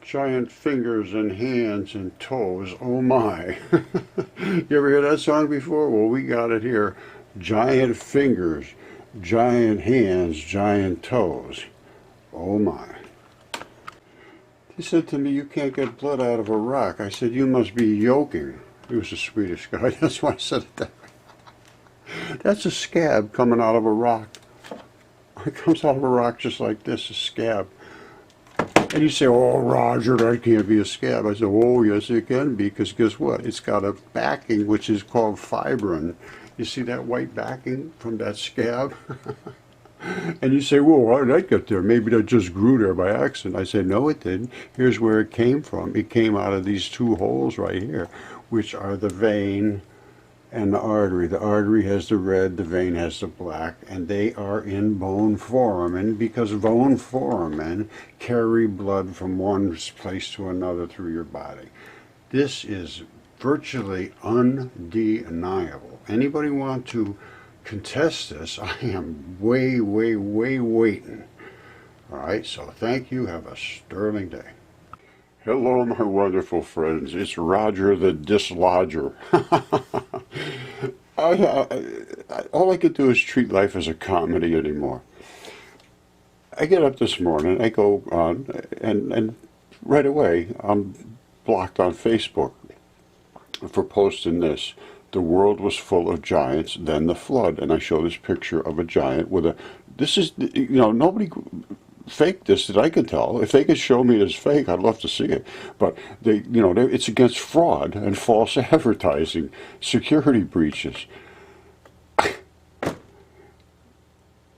Giant fingers and hands and toes, oh my. You ever hear that song before? Well, we got it here. Giant fingers, giant hands, giant toes, oh my. He said to me, you can't get blood out of a rock. I said, you must be yoking. He was a Swedish guy, that's why I said it that way. That's a scab coming out of a rock. It comes out of a rock just like this, a scab. And you say, oh, Roger, that can't be a scab. I said, oh, yes, it can be, because guess what? It's got a backing, which is called fibrin. You see that white backing from that scab? And you say, well, how did that get there? Maybe that just grew there by accident. I say, no, it didn't. Here's where it came from. It came out of these two holes right here, which are the vein and the artery. The artery has the red, the vein has the black, and they are in bone foramen because bone foramen carry blood from one place to another through your body. This is virtually undeniable. Anybody want to contest this? I am way waiting. All right, so thank you. Have a sterling day. Hello, my wonderful friends. It's Roger the Dislodger. All I could do is treat life as a comedy anymore. I get up this morning, I go on, and right away I'm blocked on Facebook for posting this. The world was full of giants, then the flood. And I show this picture of a giant with a, this is, you know, nobody faked this that I can tell. If they could show me it's fake, I'd love to see it. But they, you know, it's against fraud and false advertising, security breaches.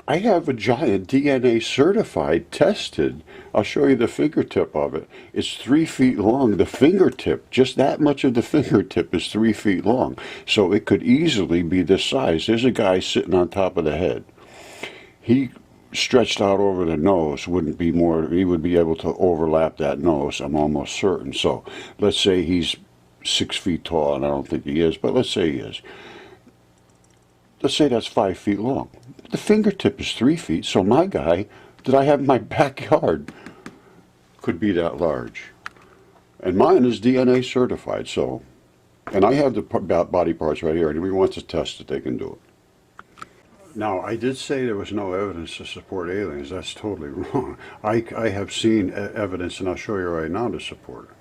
I have a giant DNA certified, tested. I'll show you the fingertip of it. It's 3 feet long. The fingertip, just that much of the fingertip is 3 feet long. So it could easily be this size. There's a guy sitting on top of the head. He stretched out over the nose wouldn't be more, he would be able to overlap that nose, I'm almost certain. So let's say he's 6 feet tall, and I don't think he is, but let's say he is. Let's say that's 5 feet long. The fingertip is 3 feet, so my guy that I have in my backyard could be that large. And mine is DNA certified, so, and I have the body parts right here, and if we want to test it, they can do it. Now, I did say there was no evidence to support aliens. That's totally wrong. I have seen evidence, and I'll show you right now, to support it.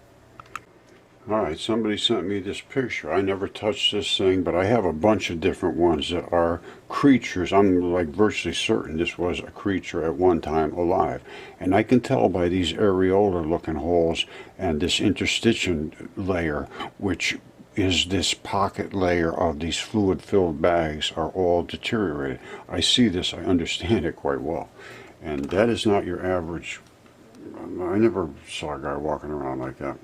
All right, somebody sent me this picture. I never touched this thing, but I have a bunch of different ones that are creatures. I'm like virtually certain this was a creature at one time alive. And I can tell by these areolar looking holes and this interstitium layer, which is this pocket layer of these fluid filled bags, are all deteriorated. I see this, I understand it quite well. And that is not your average. I never saw a guy walking around like that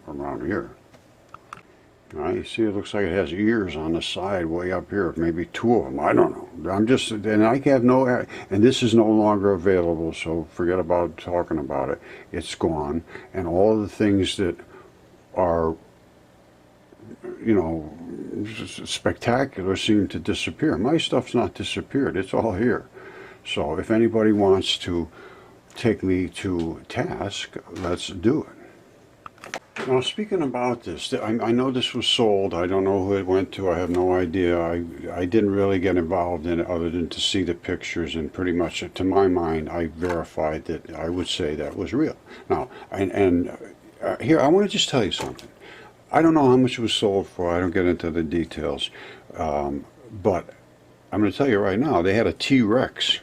around here. All right, you see it looks like it has ears on the side way up here, maybe 2 of them, I don't know. I'm just, and I have no, and this is no longer available, so forget about talking about it. It's gone, and all the things that are, you know, spectacular seem to disappear. My stuff's not disappeared, it's all here. So if anybody wants to take me to task, let's do it. Now, speaking about this, I know this was sold. I don't know who it went to. I have no idea. I didn't really get involved in it other than to see the pictures, and pretty much, to my mind, I verified that I would say that was real. Now, here, I want to just tell you something. I don't know how much it was sold for. I don't get into the details. But I'm going to tell you right now, they had a T-Rex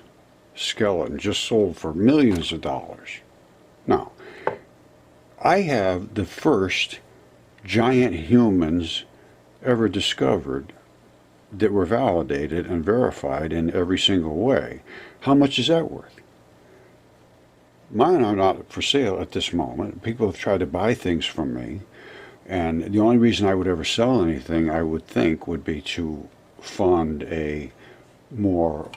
skeleton just sold for millions of dollars. Now, I have the first giant humans ever discovered that were validated and verified in every single way. How much is that worth? Mine are not for sale at this moment. People have tried to buy things from me, and the only reason I would ever sell anything, I would think, would be to fund a more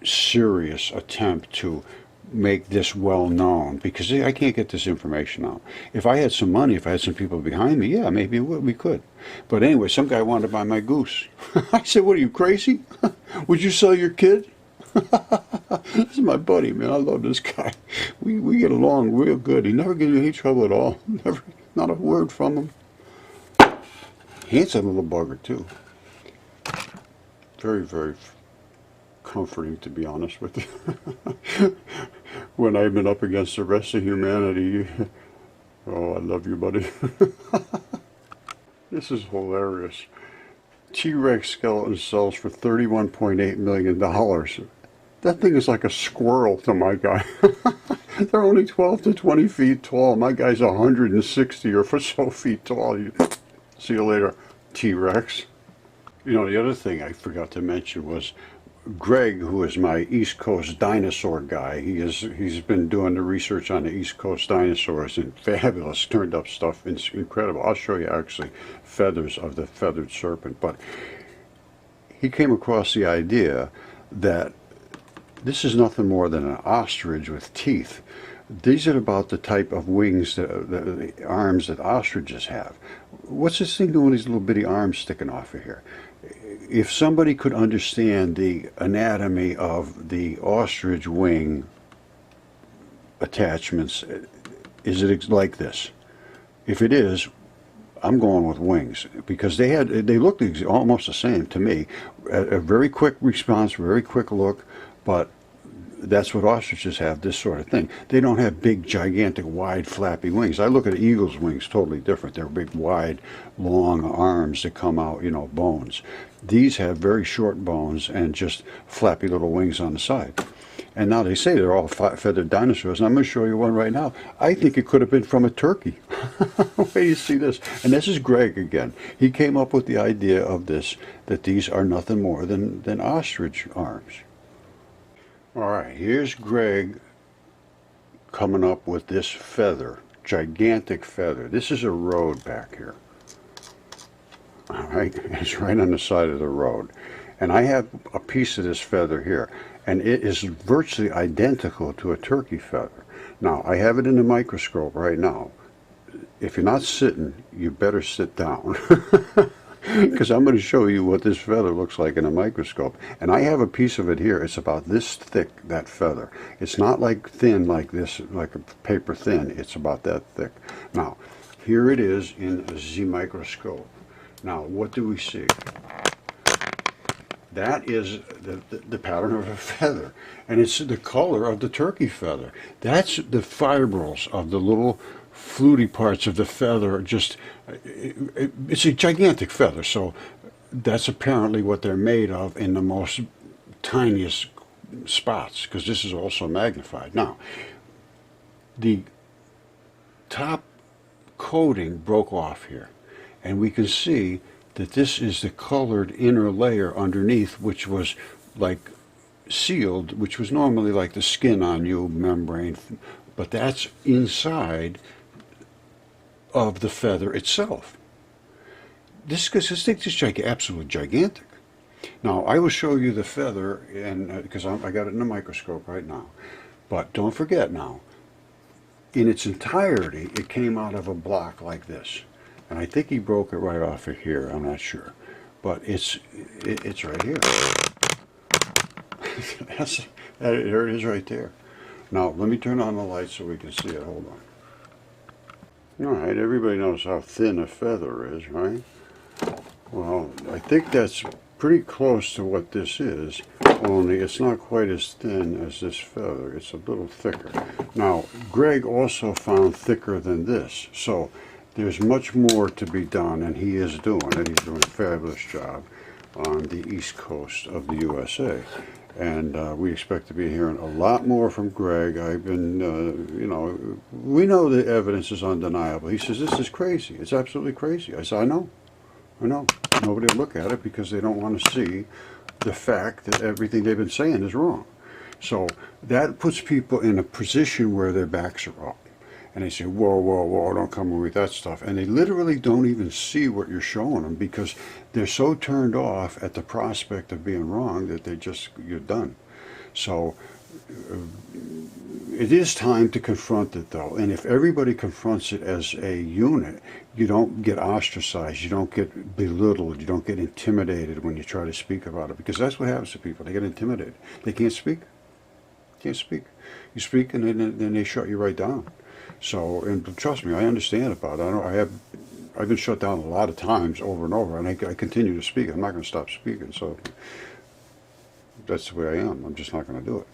serious attempt to make this well known, because I can't get this information out. If I had some money, if I had some people behind me, yeah, maybe we could. But anyway, some guy wanted to buy my goose. I said, what are you, crazy? Would you sell your kid? This is my buddy, man. I love this guy. We get along real good. He never gives me any trouble at all. Never, not a word from him. Handsome little bugger too. Very, very comforting, to be honest with you. When I've been up against the rest of humanity, oh, I love you, buddy. This is hilarious. T-Rex skeleton sells for $31.8 million. That thing is like a squirrel to my guy. They're only 12 to 20 feet tall. My guy's 160 or so feet tall. See you later, T-Rex. You know, the other thing I forgot to mention was Greg, who is my East Coast dinosaur guy. He's been doing the research on the East Coast dinosaurs, and fabulous, turned up stuff. It's incredible. I'll show you actually feathers of the feathered serpent. But he came across the idea that this is nothing more than an ostrich with teeth. These are about the type of wings, the arms that ostriches have. What's this thing doing with these little bitty arms sticking off of here? If somebody could understand the anatomy of the ostrich wing attachments, is it like this? If it is, I'm going with wings, because they looked almost the same to me. A very quick response, very quick look, but that's what ostriches have, this sort of thing. They don't have big, gigantic, wide, flappy wings. I look at an eagle's wings, totally different. They're big, wide, long arms that come out, you know, bones. These have very short bones and just flappy little wings on the side. And now they say they're all feathered dinosaurs, and I'm going to show you one right now. I think it could have been from a turkey. Wait till you see this. And this is Greg again. He came up with the idea of this, that these are nothing more than ostrich arms. All right, here's Greg coming up with this feather, gigantic feather. This is a road back here. All right, it's right on the side of the road. And I have a piece of this feather here, and it is virtually identical to a turkey feather. Now, I have it in the microscope right now. If you're not sitting, you better sit down. Because I'm going to show you what this feather looks like in a microscope. And I have a piece of it here. It's about this thick, that feather. It's not like thin like this, like a paper thin. It's about that thick. Now, here it is in the microscope. Now, what do we see? That is the pattern of a feather. And it's the color of the turkey feather. That's the fibrils of the little fluty parts of the feather. Just it's a gigantic feather, so that's apparently what they're made of in the most tiniest spots, because this is also magnified. Now, the top coating broke off here, and we can see that this is the colored inner layer underneath, which was like sealed, which was normally like the skin on you, membrane, but that's inside of the feather itself. This thing is absolutely gigantic. Now, I will show you the feather, and because I got it in a microscope right now. But don't forget now, in its entirety, it came out of a block like this. And I think he broke it right off of here. I'm not sure, but it's right here. There it is right there. Now, let me turn on the light so we can see it. Hold on. All right, everybody knows how thin a feather is, right? Well, I think that's pretty close to what this is, only it's not quite as thin as this feather. It's a little thicker. Now, Greg also found thicker than this, so there's much more to be done, and he is doing it. He's doing a fabulous job on the East Coast of the USA. And we expect to be hearing a lot more from Greg. I've been, you know, we know the evidence is undeniable. He says, this is crazy. It's absolutely crazy. I said, I know. Nobody will look at it because they don't want to see the fact that everything they've been saying is wrong. So that puts people in a position where their backs are up. And they say, whoa, whoa, whoa, don't come with that stuff. And they literally don't even see what you're showing them because they're so turned off at the prospect of being wrong that you're done. So It is time to confront it, though, and if everybody confronts it as a unit, you don't get ostracized, you don't get belittled, you don't get intimidated when you try to speak about it, because that's what happens to people. They get intimidated. They can't speak. Can't speak. You speak, and then they shut you right down. So, and trust me, I understand about it. I've been shut down a lot of times over and over, and I continue to speak. I'm not going to stop speaking. So that's the way I am. I'm just not going to do it.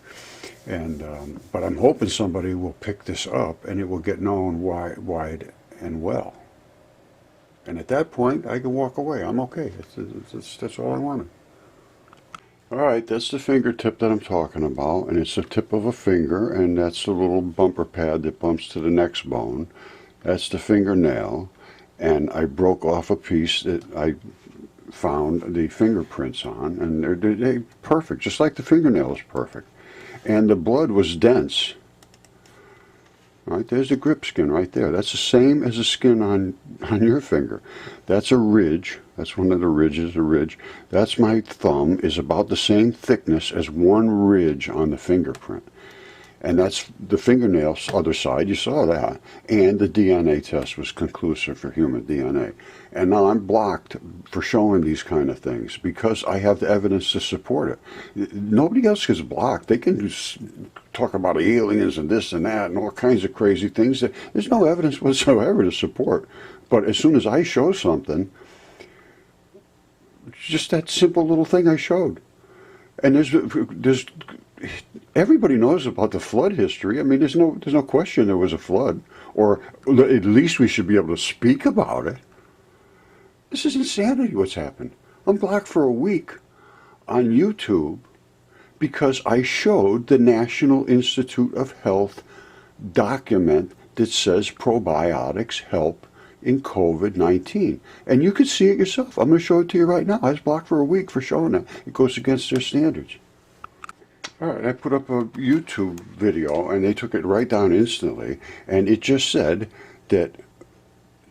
And but I'm hoping somebody will pick this up, and it will get known wide and well. And at that point, I can walk away. I'm okay. That's all I wanted. All right, that's the fingertip that I'm talking about, and it's the tip of a finger, and that's the little bumper pad that bumps to the next bone. That's the fingernail, and I broke off a piece that I found the fingerprints on, and they're perfect, just like the fingernail is perfect. And the blood was dense. Right, there's the grip skin right there. That's the same as the skin on your finger. That's a ridge. That's one of the ridges, a ridge. That's my thumb, is about the same thickness as one ridge on the fingerprint. And that's the fingernail's other side. You saw that. And the DNA test was conclusive for human DNA. And now I'm blocked for showing these kind of things because I have the evidence to support it. Nobody else gets blocked. They can just talk about aliens and this and that and all kinds of crazy things that there's no evidence whatsoever to support. But as soon as I show something, just that simple little thing I showed. And there's everybody knows about the flood history. I mean, there's no question there was a flood, or at least we should be able to speak about it. This is insanity what's happened. I'm blocked for a week on YouTube because I showed the National Institute of Health document that says probiotics help in COVID-19. And you can see it yourself. I'm going to show it to you right now. I was blocked for a week for showing that. It goes against their standards. All right, I put up a YouTube video, and they took it right down instantly, and it just said that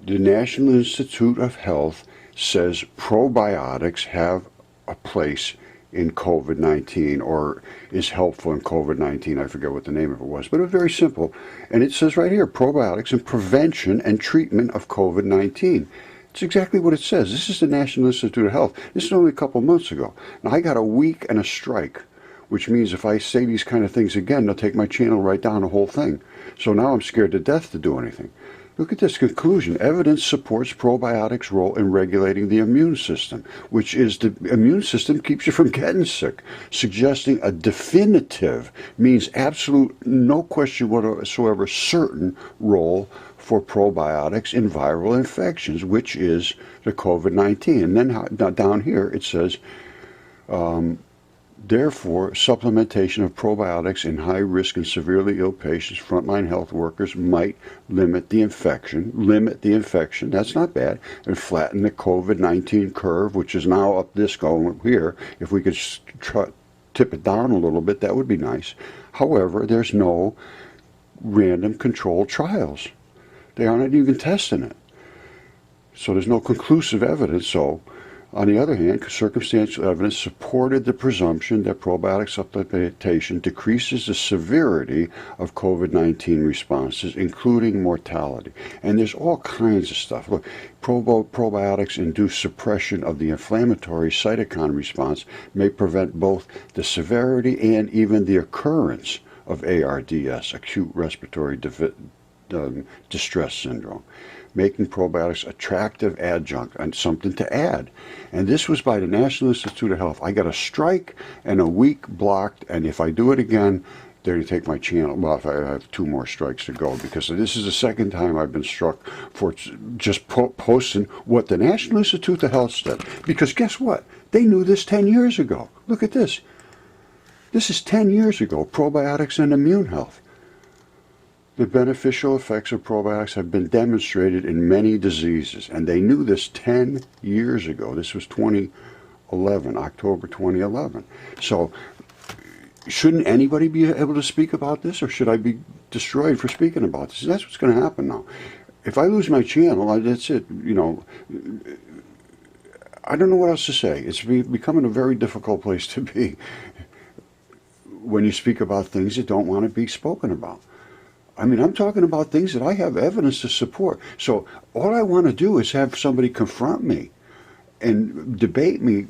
the National Institute of Health says probiotics have a place in COVID-19, or is helpful in COVID-19. I forget what the name of it was, but it was very simple. And it says right here, probiotics in prevention and treatment of COVID-19. It's exactly what it says. This is the National Institute of Health. This is only a couple months ago. Now, I got a week and a strike, which means if I say these kind of things again, they'll take my channel right down, the whole thing. So now I'm scared to death to do anything. Look at this conclusion. Evidence supports probiotics' role in regulating the immune system, which is the immune system keeps you from getting sick, suggesting a definitive, means absolute, no question whatsoever, certain role for probiotics in viral infections, which is the COVID-19. And then down here it says, therefore, supplementation of probiotics in high-risk and severely ill patients, frontline health workers, might limit the infection. That's not bad. And flatten the COVID-19 curve, which is now up this going here. If we could tip it down a little bit, that would be nice. However, there's no random controlled trials. They aren't even testing it. So there's no conclusive evidence. So, on the other hand, circumstantial evidence supported the presumption that probiotic supplementation decreases the severity of COVID-19 responses, including mortality. And there's all kinds of stuff. Look, probiotics induce suppression of the inflammatory cytokine response, may prevent both the severity and even the occurrence of ARDS, acute respiratory distress syndrome, making probiotics attractive adjunct and something to add. And this was by the National Institute of Health. I got a strike and a week blocked, and if I do it again, they're going to take my channel. Well, if I have 2 more strikes to go, because this is the second time I've been struck for just posting what the National Institute of Health said. Because guess what? They knew this 10 years ago. Look at this. This is 10 years ago, probiotics and immune health. The beneficial effects of probiotics have been demonstrated in many diseases, and they knew this 10 years ago. This was 2011, October 2011. So, shouldn't anybody be able to speak about this, or should I be destroyed for speaking about this? And that's what's going to happen now. If I lose my channel, that's it. You know, I don't know what else to say. It's becoming a very difficult place to be. when you speak about things that don't want to be spoken about. I mean, I'm talking about things that I have evidence to support. So all I want to do is have somebody confront me and debate me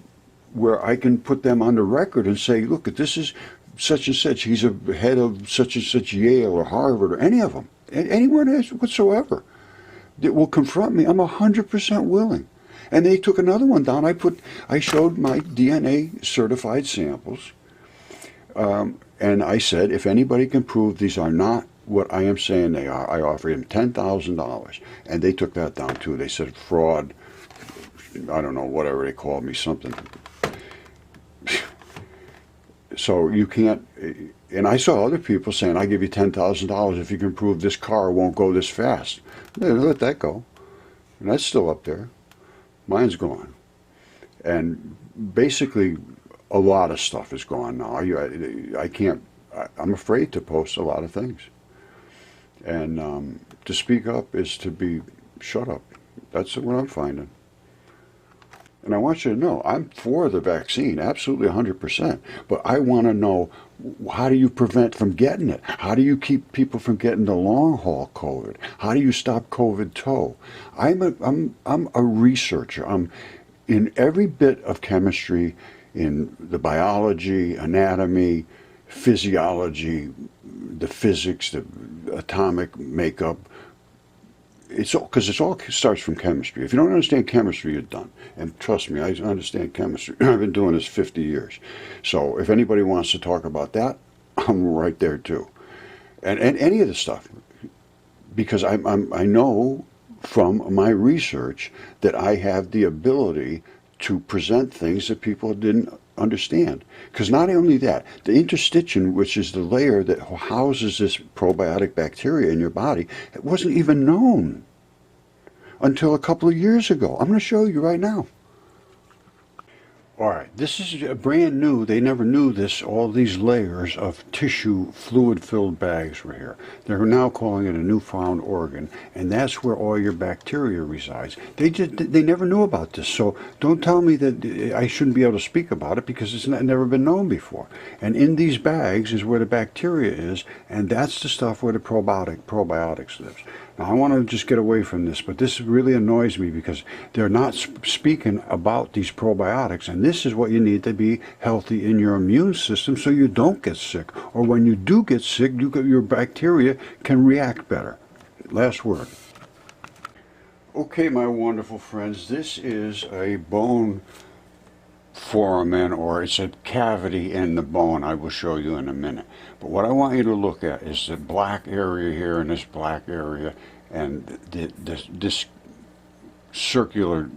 where I can put them on the record and say, look, this is such and such. He's a head of such and such Yale or Harvard or any of them, anyone whatsoever that will confront me. I'm 100% willing. And they took another one down. I showed my DNA certified samples, and I said, if anybody can prove these are not what I am saying they are, I offer him $10,000. And they took that down too. They said fraud. I don't know, whatever they called me, something. So you can't, and I saw other people saying, I give you $10,000 if you can prove this car won't go this fast. They let that go. And that's still up there. Mine's gone. And basically, a lot of stuff is gone now. I can't, I'm afraid to post a lot of things. And to speak up is to be shut up. That's what I'm finding. And I want you to know, I'm for the vaccine, absolutely 100%. But I want to know, how do you prevent from getting it? How do you keep people from getting the long haul COVID? How do you stop COVID toe? I'm a researcher. I'm in every bit of chemistry, in the biology, anatomy, physiology, the physics, the atomic makeup. It's all because it all starts from chemistry. If you don't understand chemistry, you're done. And trust me, I understand chemistry. I've been doing this 50 years. So if anybody wants to talk about that, I'm right there too. And any of the stuff, because I know from my research that I have the ability to present things that people didn't understand. Because not only that, the interstitium, which is the layer that houses this probiotic bacteria in your body, it wasn't even known until a couple of years ago. I'm going to show you right now. All right, this is brand new. They never knew this. All these layers of tissue, fluid-filled bags were here. They're now calling it a newfound organ, and that's where all your bacteria resides. They never knew about this, so don't tell me that I shouldn't be able to speak about it because it's never been known before. And in these bags is where the bacteria is, and that's the stuff where the probiotics lives. Now, I want to just get away from this, but this really annoys me because they're not speaking about these probiotics, and this is what you need to be healthy in your immune system so you don't get sick. Or when you do get sick, your bacteria can react better. Last word. Okay, my wonderful friends, this is a bone foramen, or it's a cavity in the bone. I will show you in a minute. But what I want you to look at is the black area here and this black area and this circular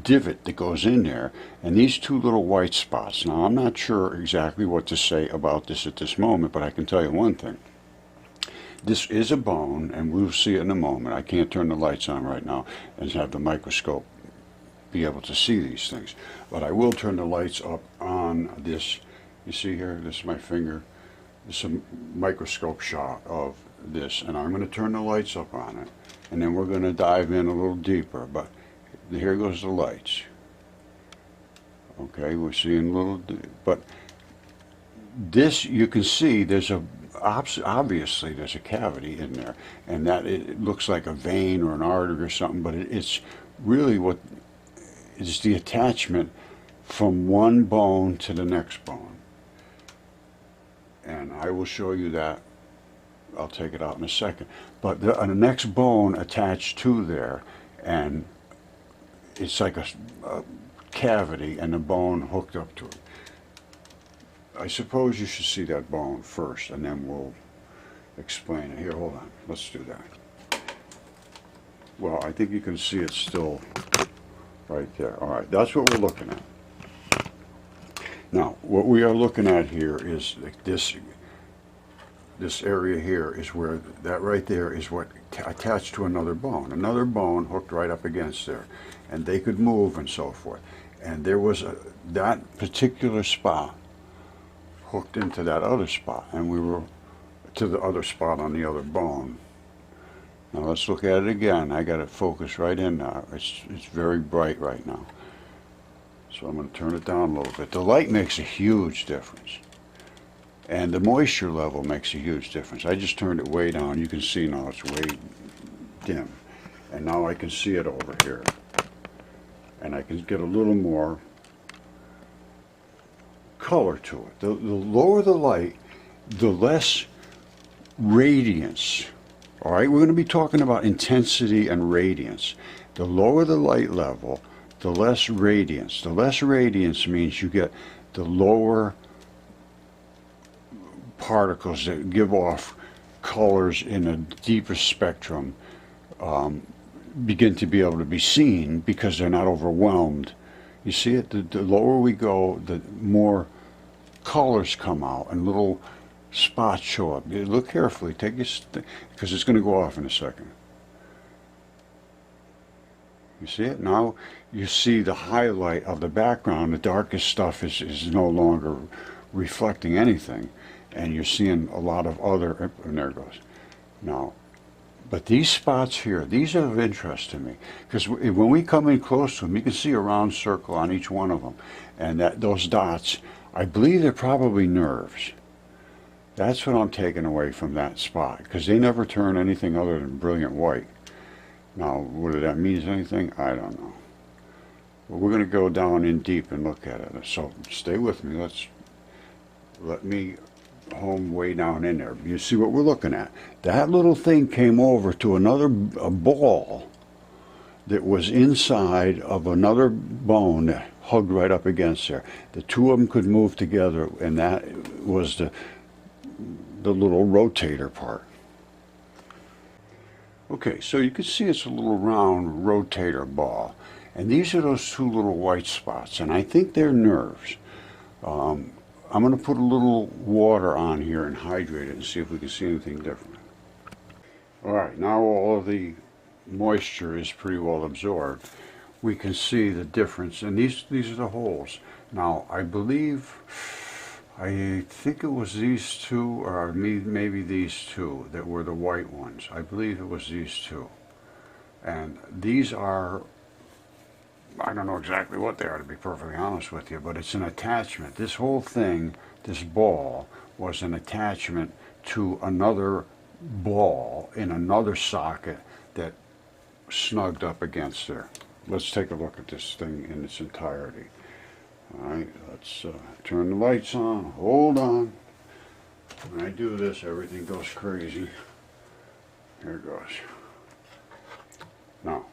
divot that goes in there and these two little white spots. Now, I'm not sure exactly what to say about this at this moment, but I can tell you one thing. This is a bone, and we'll see it in a moment. I can't turn the lights on right now and have the microscope be able to see these things. But I will turn the lights up on this. You see here, this is my finger. This is a microscope shot of this, and I'm going to turn the lights up on it, and then we're going to dive in a little deeper. But here goes the lights. Okay, we're seeing a little, but this, you can see there's a, obviously there's a cavity in there, and that it looks like a vein or an artery or something, but it's really what is the attachment from one bone to the next bone. And I will show you that. I'll take it out in a second. But the next bone attached to there, and it's like a cavity and a bone hooked up to it. I suppose you should see that bone first, and then we'll explain it. Here, hold on. Let's do that. Well, I think you can see it still right there. All right, that's what we're looking at. Now, what we are looking at here is this area here is where, that right there is what attached to another bone hooked right up against there, and they could move and so forth. And there was that particular spot hooked into that other spot, and we were to the other spot on the other bone. Now let's look at it again. I got it focused right in now. It's very bright right now. So I'm going to turn it down a little bit. The light makes a huge difference. And the moisture level makes a huge difference. I just turned it way down. You can see now it's way dim. And now I can see it over here. And I can get a little more color to it. The lower the light, the less radiance. All right, we're going to be talking about intensity and radiance. The lower the light level, the less radiance. The less radiance means you get the lower particles that give off colors in a deeper spectrum begin to be able to be seen because they're not overwhelmed. You see it? The lower we go, the more colors come out and little spots show up. You look carefully, take your because it's going to go off in a second. You see it? Now you see the highlight of the background. The darkest stuff is no longer reflecting anything. And you're seeing a lot of other, and there it goes. Now, but these spots here, these are of interest to me. Because when we come in close to them, you can see a round circle on each one of them. And those dots, I believe they're probably nerves. That's what I'm taking away from that spot. Because they never turn anything other than brilliant white. Now, whether that means anything, I don't know. But we're going to go down in deep and look at it. So stay with me. Let me home way down in there. You see what we're looking at? That little thing came over to a ball that was inside of another bone that hugged right up against there. The two of them could move together, and that was the little rotator part. Okay, so you can see it's a little round rotator ball, and these are those two little white spots, and I think they're nerves. I'm going to put a little water on here and hydrate it and see if we can see anything different. Alright, now all of the moisture is pretty well absorbed. We can see the difference, and these are the holes. Now, I think it was these two, or maybe these two that were the white ones. I believe it was these two. And these are, I don't know exactly what they are, to be perfectly honest with you, but it's an attachment. This whole thing, this ball, was an attachment to another ball in another socket that snugged up against there. Let's take a look at this thing in its entirety. Alright, let's turn the lights on. Hold on. When I do this, everything goes crazy. Here it goes. Now,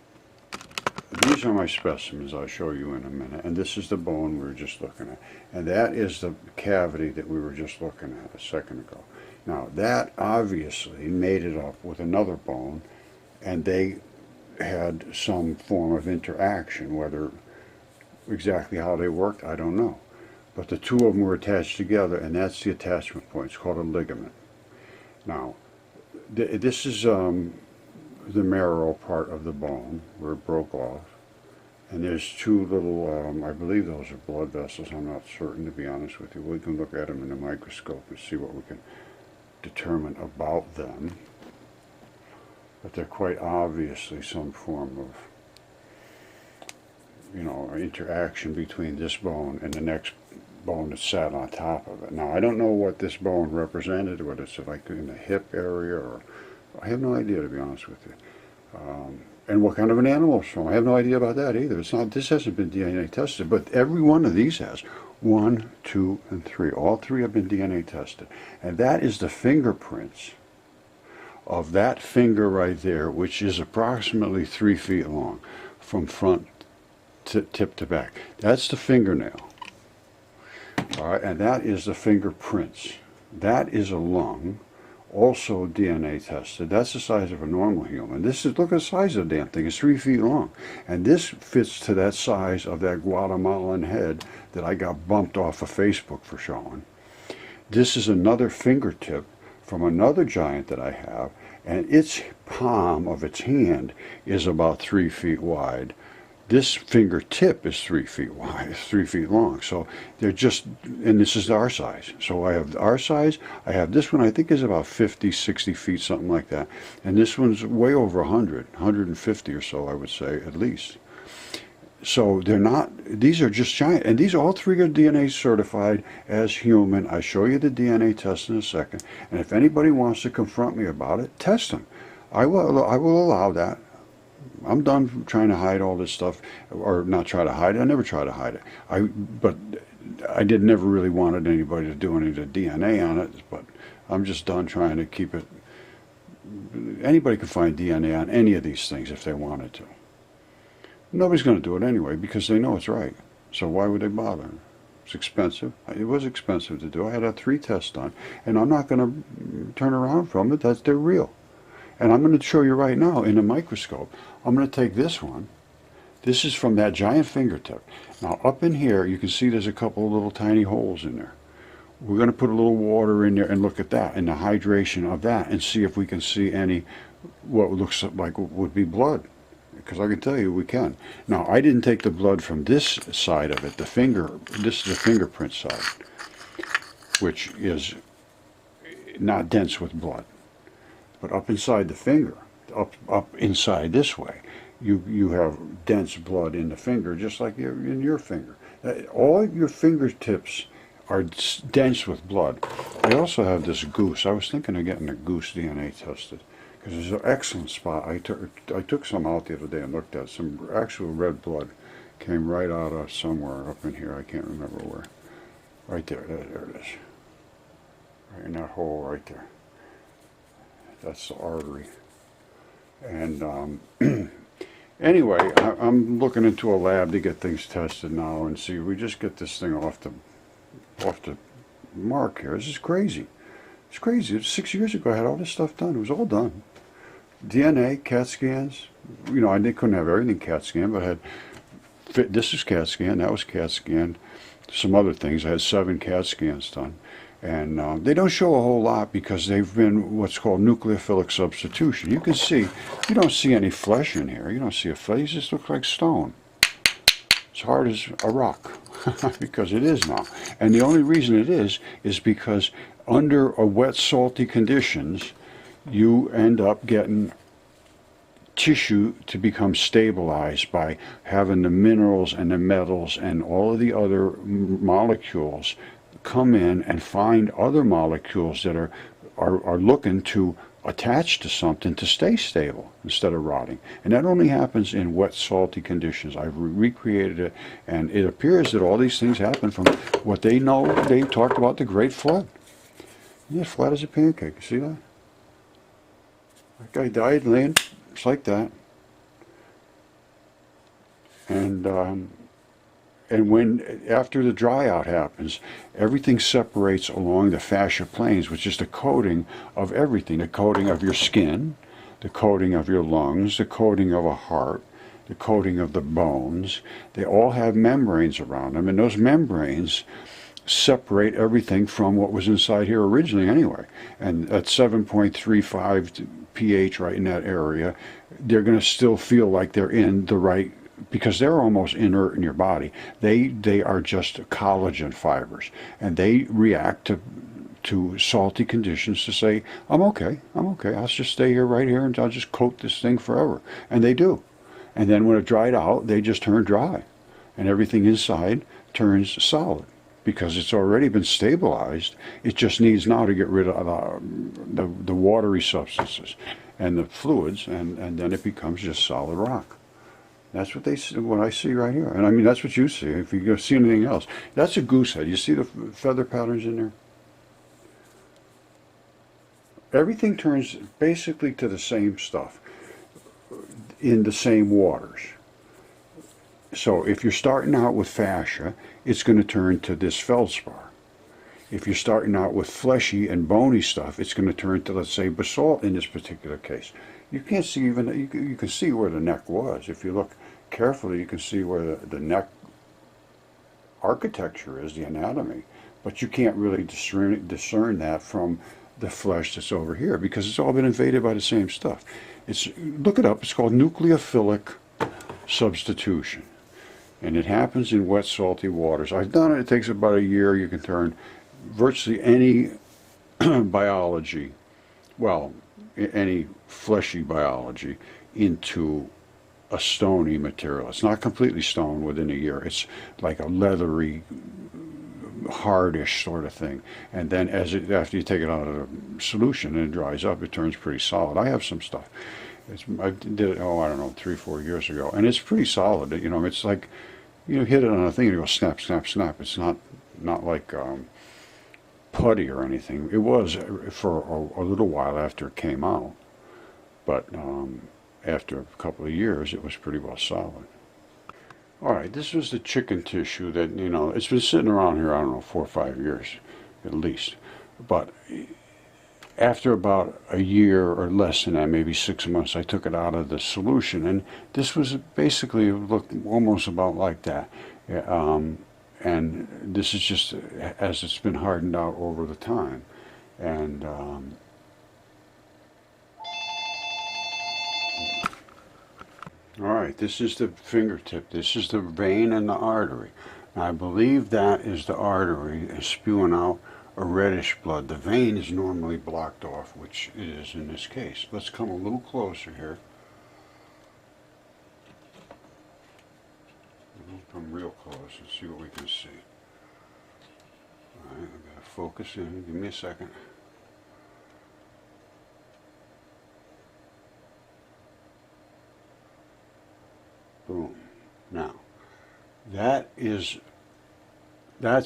these are my specimens I'll show you in a minute, and this is the bone we were just looking at, and that is the cavity that we were just looking at a second ago. Now that obviously made it up with another bone, and they had some form of interaction. Whether exactly how they worked, I don't know, but the two of them were attached together, and that's the attachment point. It's called a ligament. Now this is the marrow part of the bone where it broke off, and there's two little I believe those are blood vessels. I'm not certain, to be honest with you. We can look at them in the microscope and see what we can determine about them, but they're quite obviously some form of, you know, interaction between this bone and the next bone that sat on top of it. Now I don't know what this bone represented, whether it's like in the hip area, or I have no idea, to be honest with you. And what kind of an animal it's from, I have no idea about that either. It's not. This hasn't been DNA tested, but every one of these has. 1, 2, and 3. All three have been DNA tested, and that is the fingerprints of that finger right there, which is approximately 3 feet long, from front to tip to back. That's the fingernail. All right, and that is the fingerprints. That is a lung, also DNA tested. That's the size of a normal human. This is, look at the size of the damn thing. It's 3 feet long. And this fits to that size of that Guatemalan head that I got bumped off of Facebook for showing. This is another fingertip from another giant that I have, and its palm of its hand is about 3 feet wide. This fingertip is 3 feet wide, 3 feet long. So they're just, and this is our size. So I have our size. I have this one, I think is about 50, 60 feet, something like that. And this one's way over 100, 150 or so, I would say, at least. So they're not, these are just giant, and these all three are DNA certified as human. I show you the DNA test in a second, and if anybody wants to confront me about it, test them. I will allow that. I'm done trying to hide all this stuff, or not try to hide it. I never try to hide it. But I did never really wanted anybody to do any of the DNA on it, but I'm just done trying to keep it. Anybody can find DNA on any of these things if they wanted to. Nobody's going to do it anyway because they know it's right. So why would they bother? It's expensive. It was expensive to do. I had 3 tests done, and I'm not going to turn around from it. They're real. And I'm going to show you right now in a microscope. I'm going to take this one. This is from that giant fingertip. Now up in here you can see there's a couple of little tiny holes in there. We're going to put a little water in there and look at that and the hydration of that and see if we can see any what looks like would be blood. Because I can tell you we can. Now I didn't take the blood from this side of it, this is the fingerprint side, which is not dense with blood. But up inside the finger, up inside this way, you have dense blood in the finger, just like in your finger. All your fingertips are dense with blood. I also have this goose. I was thinking of getting a goose DNA tested because it's an excellent spot. I took some out the other day and looked at some actual red blood came right out of somewhere up in here. I can't remember where. Right there. There it is. Right in that hole right there. That's the artery. And anyway, I'm looking into a lab to get things tested now and see if we just get this thing off the mark here. This is crazy. It's crazy. 6 years ago I had all this stuff done. It was all done. DNA, CAT scans. You know, I couldn't have everything CAT scan, but I had this is CAT scan, that was CAT scan, some other things. I had 7 CAT scans done. And they don't show a whole lot because they've been what's called nucleophilic substitution. You can see, you don't see any flesh in here. You don't see a flesh. It just looks like stone. It's hard as a rock because it is now. And the only reason it is because under a wet, salty conditions, you end up getting tissue to become stabilized by having the minerals and the metals and all of the other molecules come in and find other molecules that are looking to attach to something to stay stable instead of rotting. And that only happens in wet, salty conditions. I've recreated it, and it appears that all these things happen from what they know. They talked about the Great Flood. Yeah, flat as a pancake. You see that? That guy died laying just like that. And when, after the dry out happens, everything separates along the fascia planes, which is the coating of everything. The coating of your skin, the coating of your lungs, the coating of a heart, the coating of the bones. They all have membranes around them, and those membranes separate everything from what was inside here originally anyway. And at 7.35 pH right in that area, they're going to still feel like they're in the right, because they're almost inert in your body. They are just collagen fibers, and they react to salty conditions to say, I'm okay, I'll just stay here right here and I'll just coat this thing forever. And they do. And then when it dried out, they just turn dry. And everything inside turns solid because it's already been stabilized. It just needs now to get rid of the watery substances and the fluids, and then it becomes just solid rock. That's what I see right here. And I mean, that's what you see. If you see anything else, that's a goose head. You see the feather patterns in there? Everything turns basically to the same stuff in the same waters. So if you're starting out with fascia, it's going to turn to this feldspar. If you're starting out with fleshy and bony stuff, it's going to turn to, let's say, basalt in this particular case. You can't see even, you can see where the neck was. If you look carefully, you can see where the neck architecture is, the anatomy, but you can't really discern that from the flesh that's over here because it's all been invaded by the same stuff. Look it up, it's called nucleophilic substitution. And it happens in wet, salty waters. I've done it. It takes about a year. You can turn virtually any biology, well, any fleshy biology, into a stony material. It's not completely stone within a year. It's like a leathery, hardish sort of thing. And then after you take it out of the solution and it dries up, it turns pretty solid. I have some stuff. I did it, oh, I don't know, 3-4 years ago, and it's pretty solid. You know, it's like, you hit it on a thing and it goes snap, snap, snap. It's not like putty or anything. It was for a little while after it came out, but after a couple of years, it was pretty well solid. All right, this was the chicken tissue that, you know, it's been sitting around here, I don't know, 4 or 5 years at least. But after about a year or less than that, maybe 6 months, I took it out of the solution, and this was basically looked almost about like that. And this is just as it's been hardened out over the time. And all right, this is the fingertip. This is the vein and the artery. Now, I believe that is the artery spewing out a reddish blood. The vein is normally blocked off, which it is in this case. Let's come a little closer here. We'll come real close and see what we can see. All right, I've got to focus in. Give me a second. Boom. Now, that's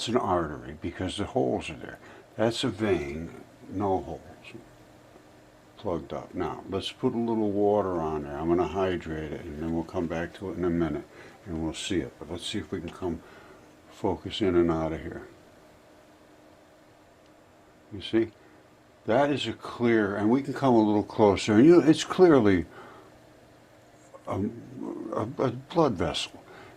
an artery because the holes are there. That's a vein, no holes, plugged up. Now, let's put a little water on there. I'm going to hydrate it, and then we'll come back to it in a minute, and we'll see it. But let's see if we can come focus in and out of here. You see? That is a clear, and we can come a little closer, and it's clearly a blood vessel,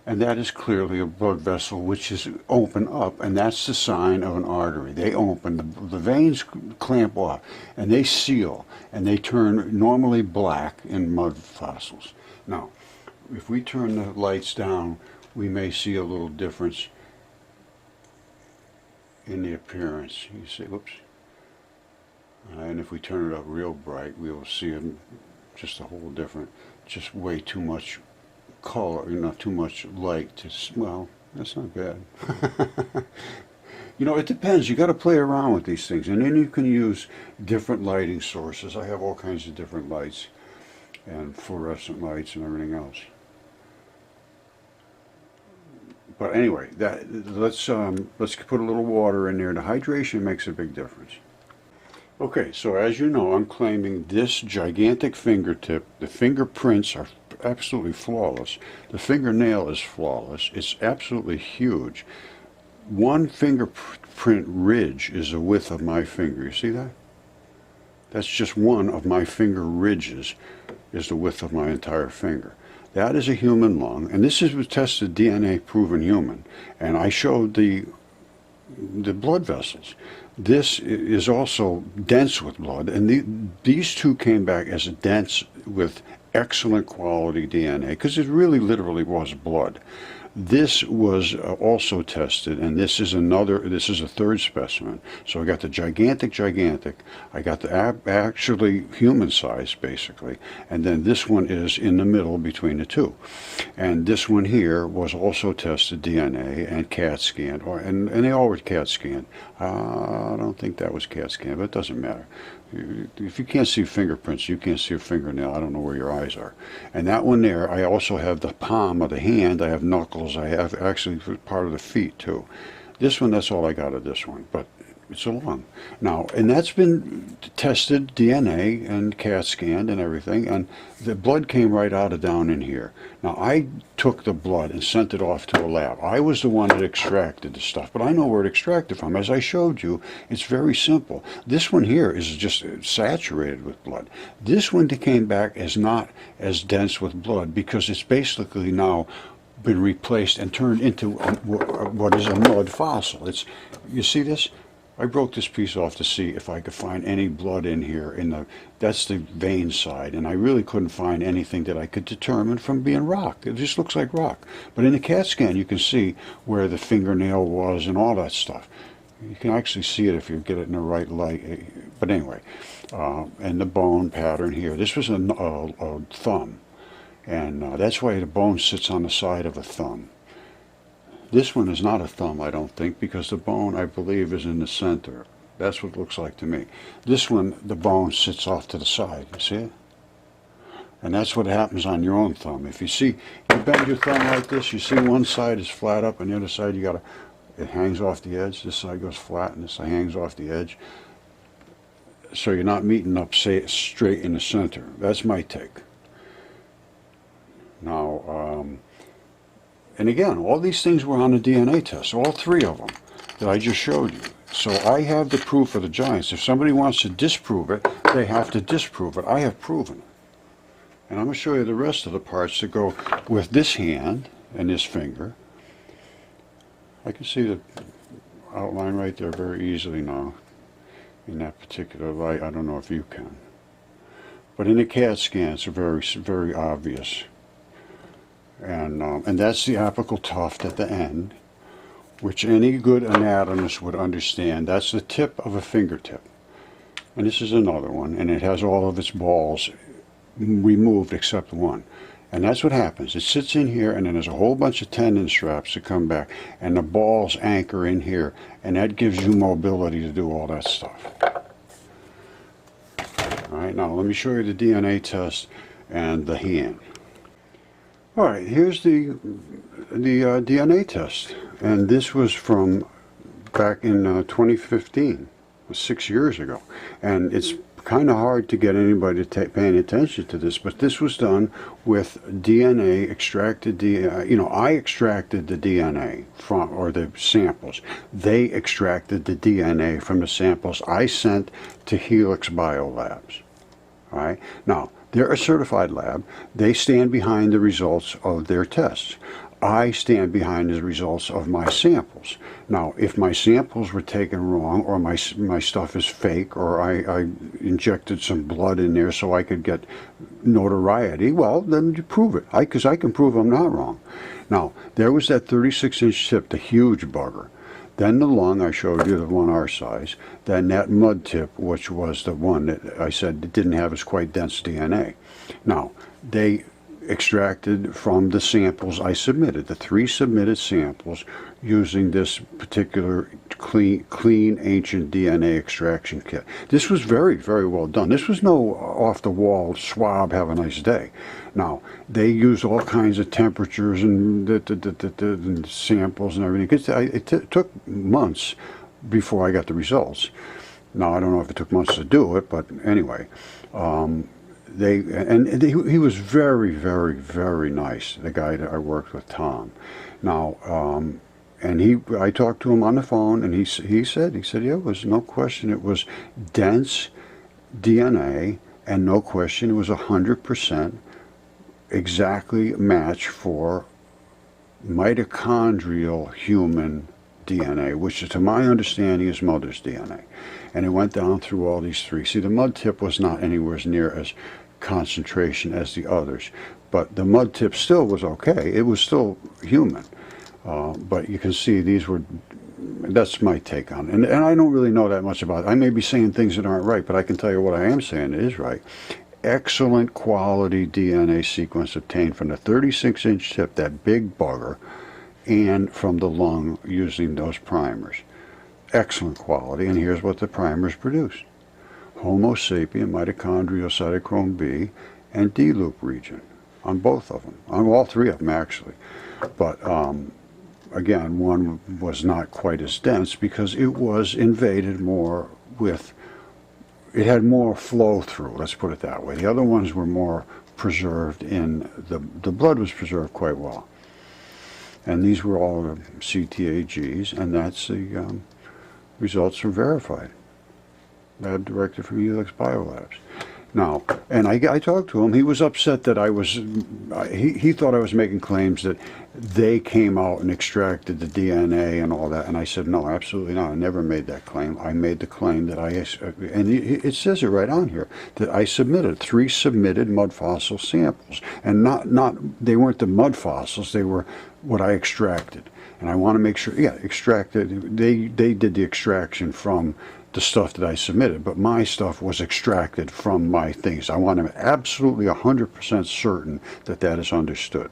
and that is clearly a blood vessel which is open up, and that's the sign of an artery. They open, the veins clamp off, and they seal, and they turn normally black in mud fossils. Now, if we turn the lights down, we may see a little difference in the appearance. You see, whoops. And if we turn it up real bright, we will see just a whole different, just way too much color, you know, too much light to, well, that's not bad. You know, it depends. You got to play around with these things, and then you can use different lighting sources. I have all kinds of different lights and fluorescent lights and everything else. But anyway, let's put a little water in there. The hydration makes a big difference. Okay, so as you know, I'm claiming this gigantic fingertip. The fingerprints are absolutely flawless. The fingernail is flawless. It's absolutely huge. One fingerprint ridge is the width of my finger. You see that? That's just one of my finger ridges is the width of my entire finger. That is a human lung, and this was tested DNA proven human. And I showed the blood vessels. This is also dense with blood, and these two came back as dense with excellent quality DNA, because it really literally was blood. This was also tested, and this is a third specimen. So I got the gigantic, I got the actually human size, basically, and then this one is in the middle between the two. And this one here was also tested DNA and CAT scanned, and they all were CAT scanned. I don't think that was CAT scanned, but it doesn't matter. If you can't see fingerprints, you can't see a fingernail. I don't know where your eyes are. And that one there, I also have the palm of the hand. I have knuckles. I have actually part of the feet too. This one, that's all I got of this one, but it's a lung. Now, and that's been tested, DNA and CAT scanned and everything, and the blood came right out of down in here. Now, I took the blood and sent it off to a lab. I was the one that extracted the stuff, but I know where it extracted from. As I showed you, it's very simple. This one here is just saturated with blood. This one came back as not as dense with blood because it's basically now been replaced and turned into what is a mud fossil. You see this? I broke this piece off to see if I could find any blood in here. That's the vein side, and I really couldn't find anything that I could determine from being rock. It just looks like rock. But in the CAT scan, you can see where the fingernail was and all that stuff. You can actually see it if you get it in the right light. But anyway, and the bone pattern here. This was a thumb. And that's why the bone sits on the side of a thumb. This one is not a thumb, I don't think, because the bone, I believe, is in the center. That's what it looks like to me. This one, the bone sits off to the side. You see it? And that's what happens on your own thumb. If you see, you bend your thumb like this, you see one side is flat up and the other side it hangs off the edge. This side goes flat and this side hangs off the edge. So you're not meeting up straight in the center. That's my take. Now, and again, all these things were on the DNA test, all three of them that I just showed you. So I have the proof of the giants. If somebody wants to disprove it, they have to disprove it. I have proven it. And I'm going to show you the rest of the parts that go with this hand and this finger. I can see the outline right there very easily now in that particular light. I don't know if you can. But in the CAT scans, it's very, very obvious. And that's the apical tuft at the end, which any good anatomist would understand. That's the tip of a fingertip. And this is another one, and it has all of its balls removed except one. And that's what happens. It sits in here, and then there's a whole bunch of tendon straps that come back, and the balls anchor in here, and that gives you mobility to do all that stuff. All right, now let me show you the DNA test and the hand. All right, here's the DNA test, and this was from back in 2015, 6 years ago, and it's kind of hard to get anybody to paying attention to this, but this was done with DNA extracted DNA. You know, I extracted the DNA from, or the samples. They extracted the DNA from the samples I sent to Helix Biolabs. All right, now they're a certified lab. They stand behind the results of their tests. I stand behind the results of my samples. Now, if my samples were taken wrong, or my stuff is fake, or I injected some blood in there so I could get notoriety, well, then you prove it. Because I can prove I'm not wrong. Now, there was that 36-inch tip, the huge bugger. Then the lung, I showed you, the one our size. Then that mud tip, which was the one that I said didn't have as quite dense DNA. Now, they extracted from the samples I submitted, the 3 submitted samples, using this particular clean ancient DNA extraction kit. This was very, very well done. This was no off-the-wall swab, have a nice day. Now, they used all kinds of temperatures and, and samples and everything. It took months before I got the results. Now, I don't know if it took months to do it, but anyway. He was very, very, very nice, the guy that I worked with, Tom. Now, I talked to him on the phone, and he said, yeah, it was no question, it was dense DNA, and no question, it was 100% exactly match for mitochondrial human DNA, which to my understanding is mother's DNA. And it went down through all these 3. See, the mud tip was not anywhere near as concentration as the others, but the mud tip still was okay. It was still human, but you can see these were, that's my take on it. And I don't really know that much about it. I may be saying things that aren't right, but I can tell you what I am saying is right. Excellent quality DNA sequence obtained from the 36-inch tip, that big bugger, and from the lung using those primers. Excellent quality, and here's what the primers produced. Homo sapien, mitochondrial cytochrome B, and D-loop region on both of them, on all 3 of them actually. But again, one was not quite as dense because it was invaded more with, it had more flow through, let's put it that way. The other ones were more preserved in, the blood was preserved quite well. And these were all the CTAGs, and that's the results are verified. Lab director from Helix Biolabs. Now, and I talked to him. He was upset that I was, he thought I was making claims that they came out and extracted the DNA and all that. And I said, no, absolutely not. I never made that claim. I made the claim that and it says it right on here, that I submitted 3 submitted mud fossil samples. And they weren't the mud fossils, they were what I extracted. And I want to make sure, yeah, extracted, they did the extraction from the stuff that I submitted, but my stuff was extracted from my things. I want to absolutely 100% certain that that is understood.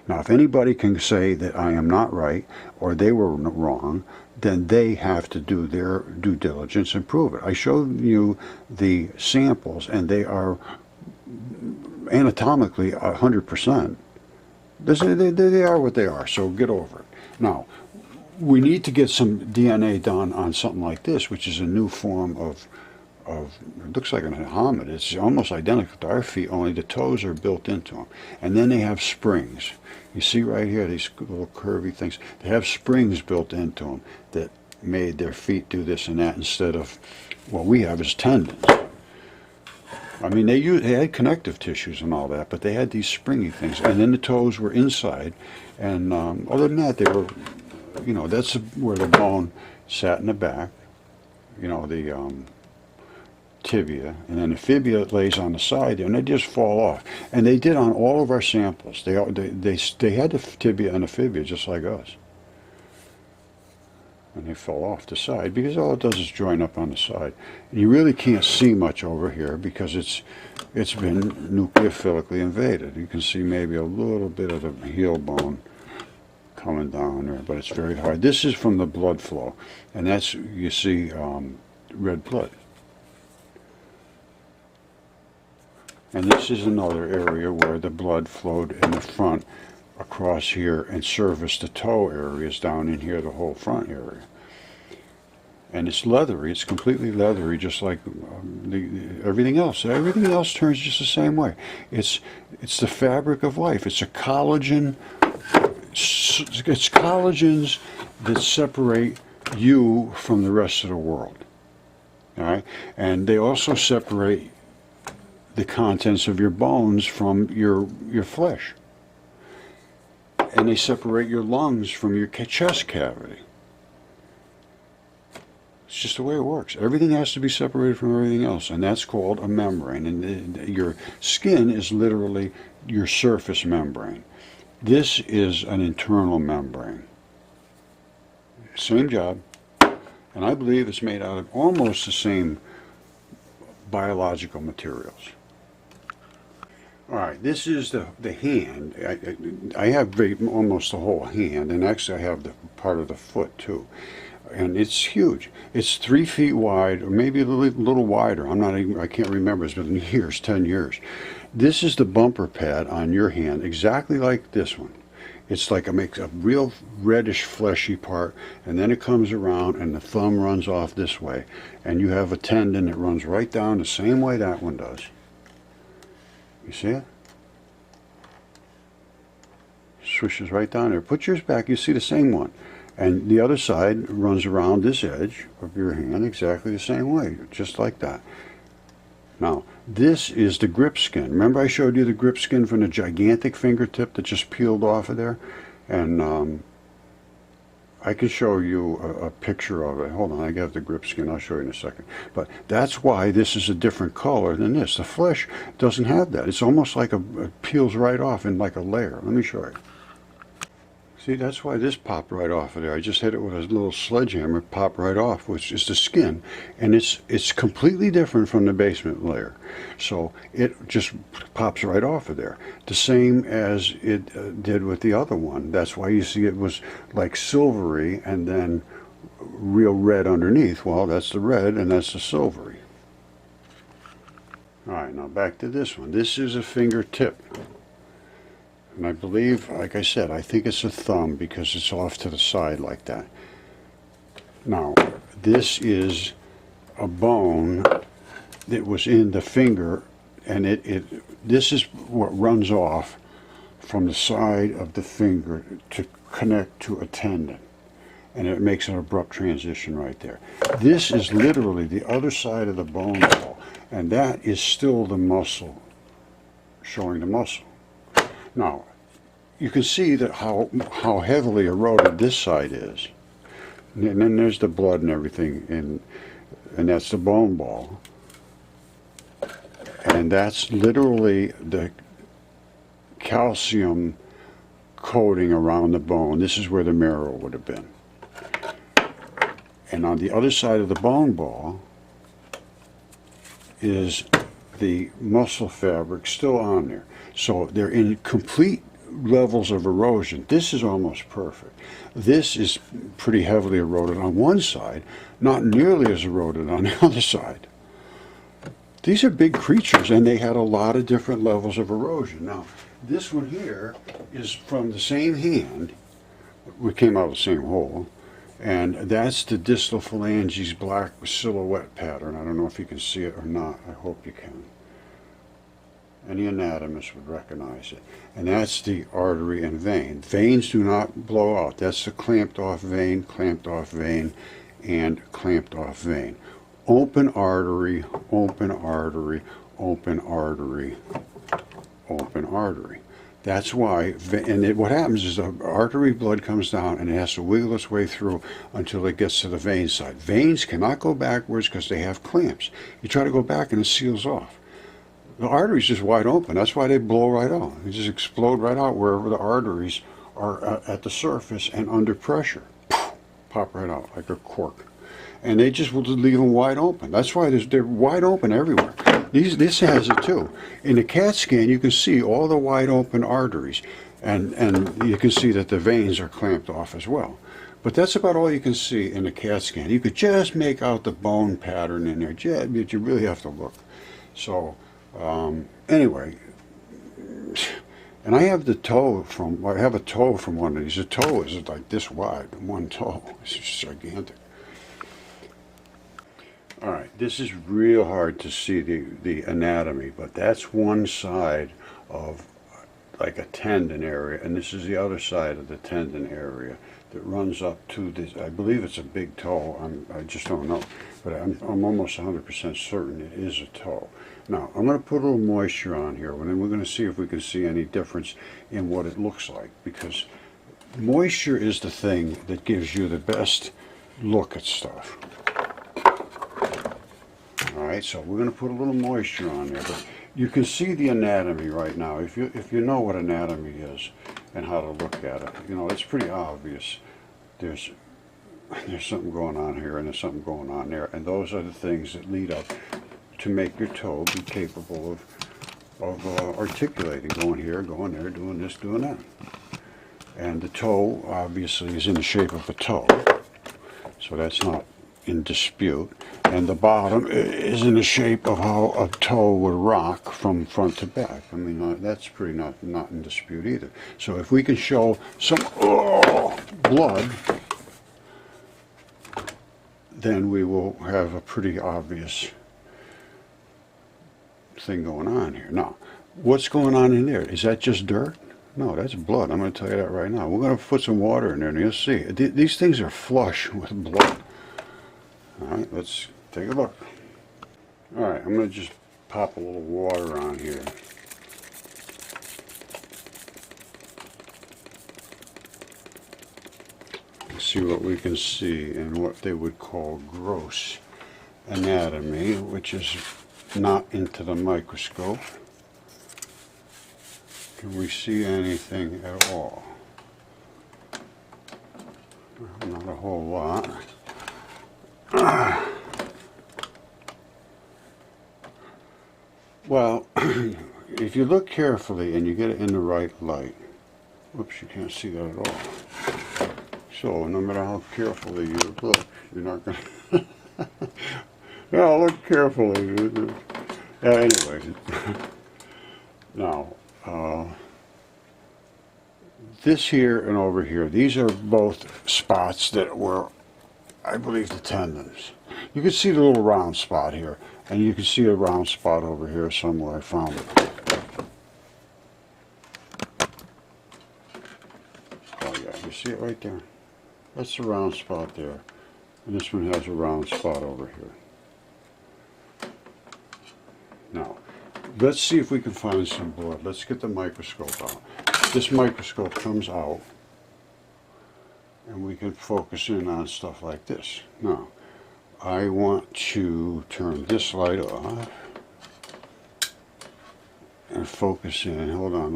Now, if anybody can say that I am not right or they were wrong, then they have to do their due diligence and prove it. I showed you the samples, and they are anatomically 100%. They are what they are, so get over it. Now, we need to get some DNA done on something like this, which is a new form of it looks like an hominid. It's almost identical to our feet, only the toes are built into them. And then they have springs. You see right here, these little curvy things. They have springs built into them that made their feet do this and that instead of what we have is tendons. I mean, they had connective tissues and all that, but they had these springy things. And then the toes were inside. And other than that, they were, you know, that's where the bone sat in the back. You know, the tibia, and then the fibula lays on the side there, and they just fall off. And they did on all of our samples. They had the tibia and the fibula just like us, and they fell off the side because all it does is join up on the side. And you really can't see much over here because it's been nucleophilically invaded. You can see maybe a little bit of the heel bone coming down there, but it's very hard. This is from the blood flow, and that's, you see, red blood. And this is another area where the blood flowed in the front across here and serviced the toe areas down in here, the whole front area. And it's leathery, it's completely leathery, just like everything else. Everything else turns just the same way. It's the fabric of life. It's a collagen. It's collagens that separate you from the rest of the world. All right, and they also separate the contents of your bones from your flesh, and they separate your lungs from your chest cavity. It's just the way it works. Everything has to be separated from everything else, and that's called a membrane. And your skin is literally your surface membrane. This is an internal membrane. Same job, and I believe it's made out of almost the same biological materials. All right, this is the hand. I have almost the whole hand, and actually I have the part of the foot too. And it's huge. It's 3 feet wide, or maybe a little wider. I can't remember. It's been years, 10 years. This is the bumper pad on your hand, exactly like this one. It's like makes a real reddish, fleshy part, and then it comes around, and the thumb runs off this way, and you have a tendon that runs right down the same way that one does. You see it? Swishes right down there. Put yours back, you see the same one. And the other side runs around this edge of your hand exactly the same way, just like that. Now, this is the grip skin. Remember I showed you the grip skin from the gigantic fingertip that just peeled off of there? And I can show you a picture of it. Hold on, I have the grip skin. I'll show you in a second. But that's why this is a different color than this. The flesh doesn't have that. It's almost like it peels right off in like a layer. Let me show you. See, that's why this popped right off of there. I just hit it with a little sledgehammer, popped right off, which is the skin. And it's completely different from the basement layer. So it just pops right off of there. The same as it did with the other one. That's why you see it was like silvery and then real red underneath. Well, that's the red and that's the silvery. All right, now back to this one. This is a fingertip. And I believe, like I said, I think it's a thumb because it's off to the side like that. Now, this is a bone that was in the finger, and this is what runs off from the side of the finger to connect to a tendon. And it makes an abrupt transition right there. This is literally the other side of the bone wall, and that is still the muscle, showing the muscle. Now, you can see that how heavily eroded this side is. And then there's the blood and everything, and that's the bone ball. And that's literally the calcium coating around the bone. This is where the marrow would have been. And on the other side of the bone ball is the muscle fabric still on there. So they're in complete levels of erosion. This is almost perfect. This is pretty heavily eroded on one side, not nearly as eroded on the other side. These are big creatures, and they had a lot of different levels of erosion. Now, this one here is from the same hand. We came out of the same hole. And that's the distal phalanges black silhouette pattern. I don't know if you can see it or not. I hope you can. Any anatomist would recognize it. And that's the artery and vein. Veins do not blow out. That's the clamped off vein, and clamped off vein. Open artery, open artery, open artery, open artery. That's why, and what happens is the artery blood comes down and it has to wiggle its way through until it gets to the vein side. Veins cannot go backwards because they have clamps. You try to go back and it seals off. The artery's just wide open. That's why they blow right out. They just explode right out wherever the arteries are at the surface and under pressure. Pop right out like a cork. And they just will leave them wide open. That's why they're wide open everywhere. This has it too. In the CAT scan, you can see all the wide open arteries, and you can see that the veins are clamped off as well. But that's about all you can see in the CAT scan. You could just make out the bone pattern in there, but you really have to look. So anyway, and I have a toe from one of these. The toe is like this wide, one toe. It's just gigantic. All right, this is real hard to see the anatomy, but that's one side of like a tendon area, and this is the other side of the tendon area that runs up to this. I believe it's a big toe. I just don't know, but I'm almost 100% certain it is a toe. Now, I'm going to put a little moisture on here, and then we're going to see if we can see any difference in what it looks like, because moisture is the thing that gives you the best look at stuff. Alright, so we're going to put a little moisture on there, but you can see the anatomy right now. If you know what anatomy is and how to look at it, you know, it's pretty obvious. There's something going on here and there's something going on there, and those are the things that lead up to make your toe be capable of articulating, going here, going there, doing this, doing that. And the toe obviously is in the shape of a toe, so that's not in dispute. And the bottom is in the shape of how a toe would rock from front to back. I mean, that's pretty not in dispute either. So if we can show some blood, then we will have a pretty obvious thing going on here. Now, what's going on in there? Is that just dirt? No, that's blood. I'm going to tell you that right now. We're going to put some water in there and you'll see. These things are flush with blood. All right, let's take a look. All right, I'm going to just pop a little water on here. See what we can see in what they would call gross anatomy, which is not into the microscope. Can we see anything at all? Not a whole lot. Well, if you look carefully and you get it in the right light, whoops, you can't see that at all. So no matter how carefully you look, you're not going to... No, look carefully. Anyway, now, this here and over here, these are both spots that were, I believe, the tendons. You can see the little round spot here, and you can see a round spot over here somewhere. I found it. Oh yeah, you see it right there? That's the round spot there. And this one has a round spot over here. Now, let's see if we can find some blood. Let's get the microscope out. This microscope comes out, and we can focus in on stuff like this. Now, I want to turn this light off and focus in. Hold on,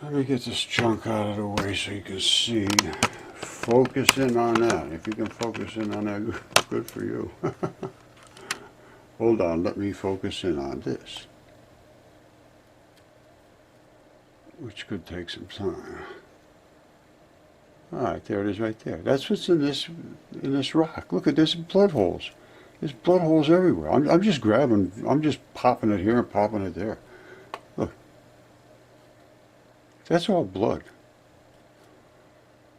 let me get this junk out of the way so you can see Focus in on that. If you can focus in on that, good for you. Hold on, let me focus in on this, which could take some time. All right, there it is right there. That's what's in this rock. Look at this, blood holes. There's blood holes everywhere. I'm just grabbing, I'm just popping it here and popping it there. Look. That's all blood.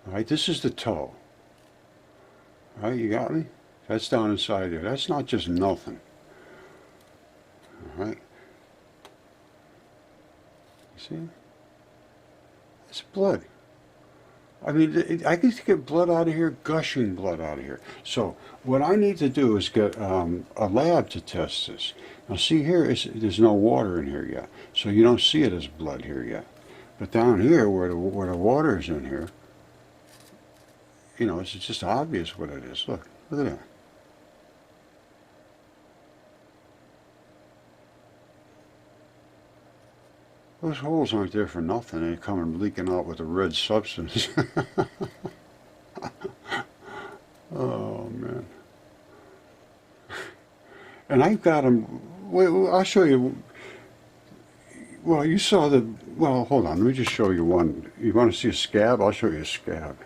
All right, this is the toe. All right, you got me? That's down inside there. That's not just nothing. All right. You see? It's blood. I mean, I can get blood out of here, gushing blood out of here. So what I need to do is get a lab to test this. Now see here, there's no water in here yet, so you don't see it as blood here yet. But down here, where the water is in here, you know, it's just obvious what it is. Look at that. Those holes aren't there for nothing. They come and leaking out with a red substance. Oh, man. And I've got them, well, I'll show you. Well, you saw the, well, hold on, let me just show you one. You want to see a scab? I'll show you a scab.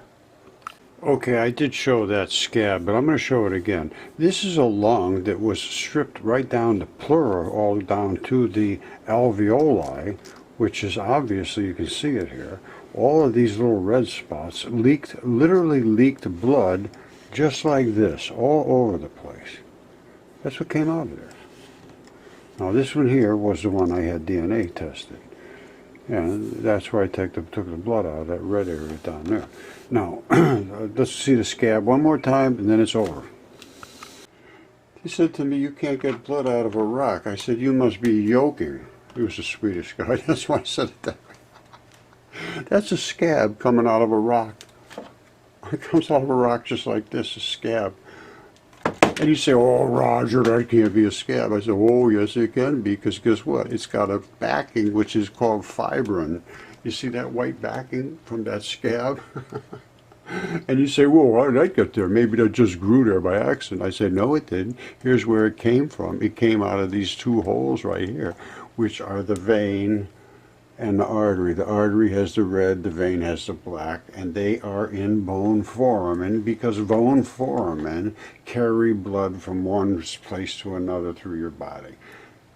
Okay, I did show that scab, but I'm going to show it again. This is a lung that was stripped right down the pleura, all down to the alveoli, which is obviously, you can see it here. All of these little red spots leaked, literally leaked blood just like this, all over the place. That's what came out of there. Now this one here was the one I had DNA tested. And that's where I took the blood out of that red area down there. Now, let's see the scab one more time and then it's over. He said to me, you can't get blood out of a rock. I said, you must be joking. He was a Swedish guy, that's why I said it that way. That's a scab coming out of a rock. It comes out of a rock just like this, a scab. And you say, oh, Roger, that can't be a scab. I said, oh, yes, it can be, because guess what? It's got a backing, which is called fibrin. You see that white backing from that scab? And you say, well, how did that get there? Maybe that just grew there by accident. I said, no, it didn't. Here's where it came from. It came out of these two holes right here, which are the vein and the artery. The artery has the red, the vein has the black, and they are in bone foramen because bone foramen carry blood from one place to another through your body.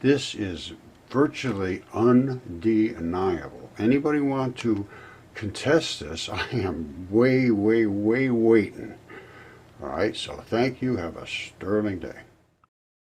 This is virtually undeniable. Anybody want to contest this? I am way waiting. All right, so thank you. Have a sterling day.